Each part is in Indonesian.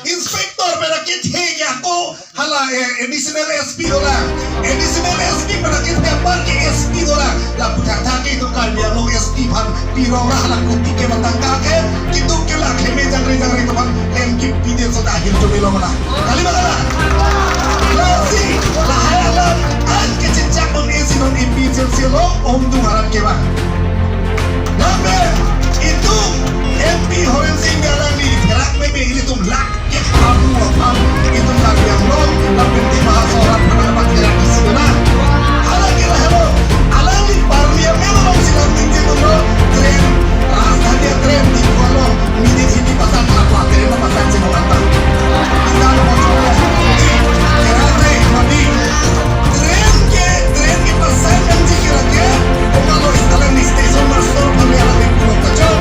Inspektor perakit hege ako hala additional SP dola. Additional SP perakit kapar ke SP dola. La putar thake itu kan dia lo SP pan pirora hala kuti ke batangka ke kitu ke la kheme jangre itu pan MK pide so dah gitu belo mana. Kali mana? Lasi la hala an ke cicak on esi non MP selo om tu haran ke ba. Lambe itu MP horen singgalan di gerak mebe ini tuh lak ke kamu apa itu lak yang lo tapi di bahasa orang pendapat gerak di sana ala kira hello ala di parliamen lo silang tinggi tuh lo tren rasa dia tren di kalau mini sini pasang apa tren apa pasang sih mata kita mau coba gerak tren tapi tren ke pasang yang kira-kira kalau istilah di stasiun master kami ala di pulau kecil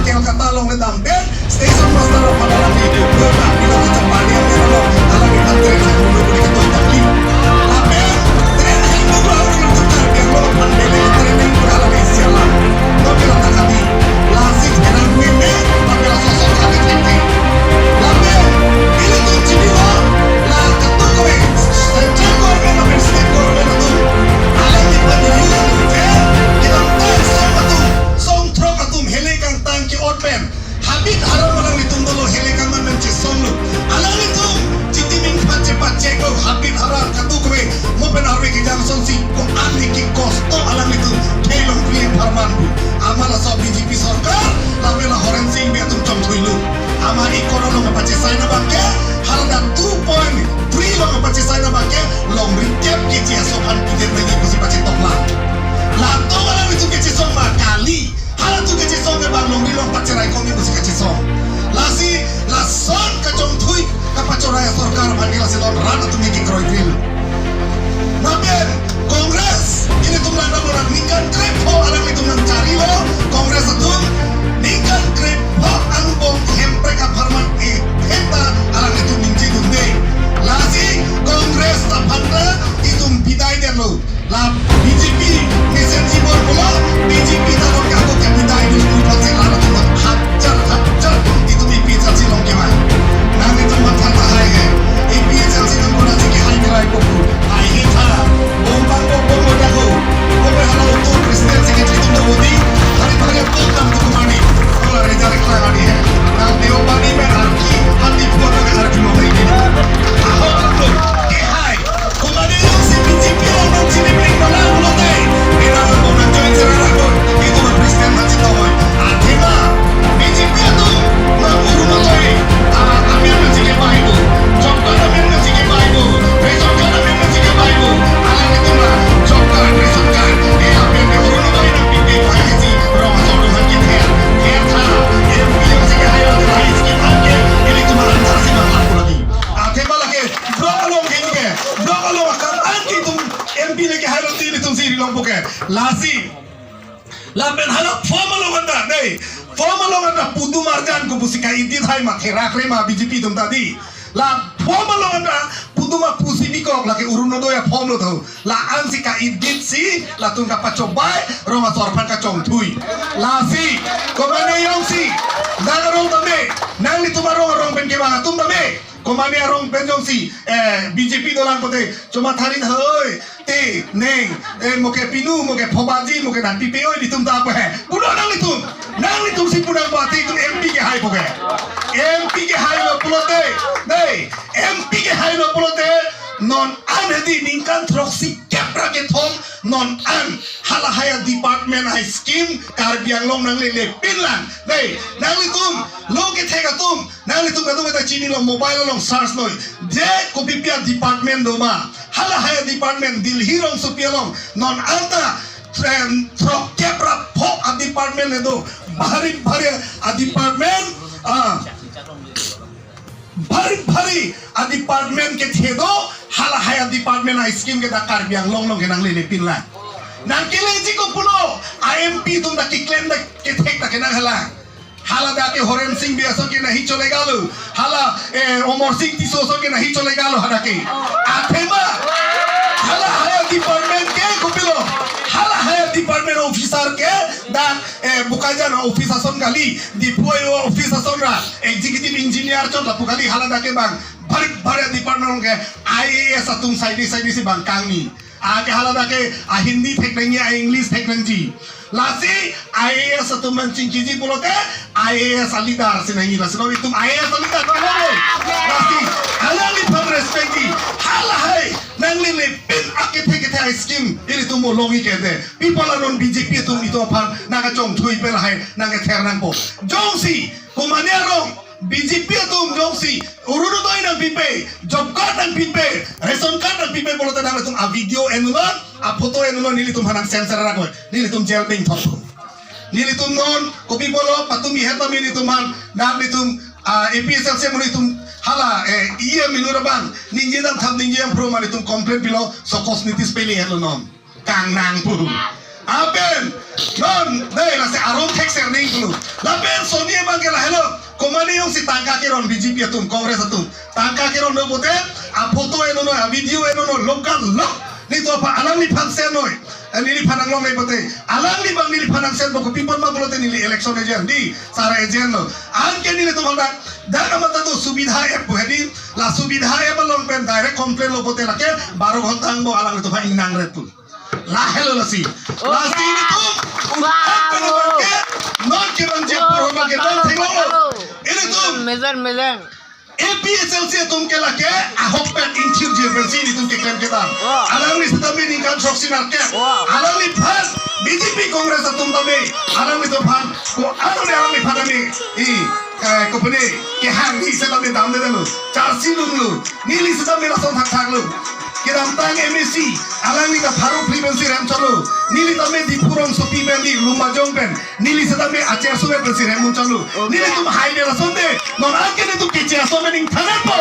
yang kata lo ngedampen stasiun master pada lagi di kota bila cepat dia lo ala kita tren dulu di ketua tapi tren itu harus ditukar biar lo pandai tren yang berala di sialan tapi lo tak hati lasik dengan meme tapi lo sosok hati hati tapi ini tuh jadi lo lah ketua kowe sejak kowe dengan setiap kowe itu ala kita dulu kita tak sama tuh song trok atum hele kang tangki open habit haram orang ditunggu lo hele kang menci song lo ala itu citi min pace ko habit haram katu kowe mo pen arwe ki jang song si ko ali ki kosto ala itu kelong clean farmanbu amala so BJP sarkar lamela horen sing be atum chom thuilu ama ikoro lo pace saina bangke halda 2.3 lo pace saina bangke long recap ki ji asopan pijer lagi kusi pace tokla lato ala itu ki song makali hala tu ke song ke bang long bilong pacerai komi kusi ke song lasi lason kacong thui kapacoraya sarkar bhanila silon rana tu miki kroi drill naben kongres ini tu melanda orang ningkan krepo alam itu mencari lo kongres itu ningkan krepo angbong hemprek aparman hemta alam itu minci dunde lasi kongres tapanda itu bidai dia lo la BJP mesensi bola BJP talon kago ke bidai dulu pasti lalu tu hajar itu mi pizza silong keman nang itu mata hai ke pizza silong bola sih hai kerai poku hai kita bombang dago bobe halau tu presiden sekretari tu Modi hari pagi program tu kemani kalau reja rekla hari hai nang deobani में arki hati puan dengan arki mau ini aho tu ke hai kemani yang si BJP orang sini bring bola lote ina bola join serana itu presiden macam tahu akhirnya BJP itu nak urus lote kami yang sini baik Jokar kami yang sini baik Jokar kami yang sini baik alam itu lah Jokar Jokar kami yang urus lote nak pipi baik sih orang masuk dengan kita kita yang sini ayo kita sini aja ini cuma antara sih malah lagi akhirnya lagi brokalong gitu ke brokalong akan anti tu MP lagi halau ini tu sih long bukan lasi lapen halak formal anda deh formal anda putu marjan ku pusika inti thai mak herak rema BJP tum tadi la formal anda putu mak pusi bikok laki urun do ya form lo tau la ansi ka idit si la tung ka pacobai roma sorpan ka chong thui la si komane yong si nagarong tame nang ni tumarong pen ke bang tum tame komane arong penjong si BJP dolan kote cuma tharin hoi te neng moke pinu moke phobaji moke dan pipe oi ditum ta apa hai puno nang litum si punang bati tu MP ke hai poke MP ke hai lo pulote nei MP ke hai lo pulote non an hedi ningkan troksi kepra ke thom non an hala haya department hai scheme karbiang long nang le pinlan nei nang litum lo ke thega tum nang litum ka ta chini lo mobile long search noi je kopipia department do ma hala haya department dilhi rong supialong non anta trok kepra pho a department edo bhari a department bhari a department ke thedo hala haya department a scheme ke da karbiang long ke nang le pinlan nang kele ji ko puno IMP tum da ki claim da ke thek da ke nang hala da ke horen singh biaso ke nahi chole galo hala omar singh tiso ke nahi chole galo hada ke athema hala haya department ke ko pilo hala haya department officer ke dan bukan jana office ason kali di puyo office ason ra executive engineer chot la pukali halada ke bang bari department ke IAS atung side si bang kami ke halada ke Hindi teknologi English teknologi lasi IAS atung mancing kiji pulote IAS alidar sinangi lasi no itu IAS alidar lasi halali pang respecti halahai nanglili pin akete scheme ini tu mo logi kete people anon BJP tu itu apa naga chong thui pel hai naga thernan po jongsi kumanero BJP tu jongsi urunu doi nang pipe job card nang pipe ration card nang pipe bolo tanang tum a video enulon a photo enulon nili tum hanang sensor rakoi nili tum gel ping thok nili tum non kopi bolo patumi heta nili tum han nang nili tum APSL se muni tum hala iya minura bang ninje dam tham ninje am pro mani tum complaint bilo sokos nitis peli hello non kang nang pu apen non dai la se aron texer ning pu lapen sonia bang kela hello komani yung si tangka kiron BJP tum kongres tum tangka kiron no bote a photo eno no a video eno no lokal lok nito apa alam ni phansen noi nili phanang long nei bote alam ni bang nili phanang sen boko people ma bolote nili election agent di sara agent no an ke nili to handa daga mata to subidha app hedi la subidha app long pen direct complaint lo bote lake 12 घंटा angbo alang to bhai nang re tu la hello lasi lasi ni tu non ke bang je pro ma ke non thelo ini tu Medan APSL से तुम के लगे ahok pen interior versi ni तुम के claim kita alang ni sedami ni kan soksi narke alang ni bhan BJP Congress तुम तमे alang ni to bhan ko alang ni bhan ni company ke hang ni sedami dam de lu charsi lu nili sedami rason thak thak lu kiram tang MSC alang ni ka bharu frequency ram chalo nili tame dipurong sopi pen di lumajong pen nili sedami acer sume frequency ram chalo nili tum high de rason de non alke ne tum ke chaso me ning thana po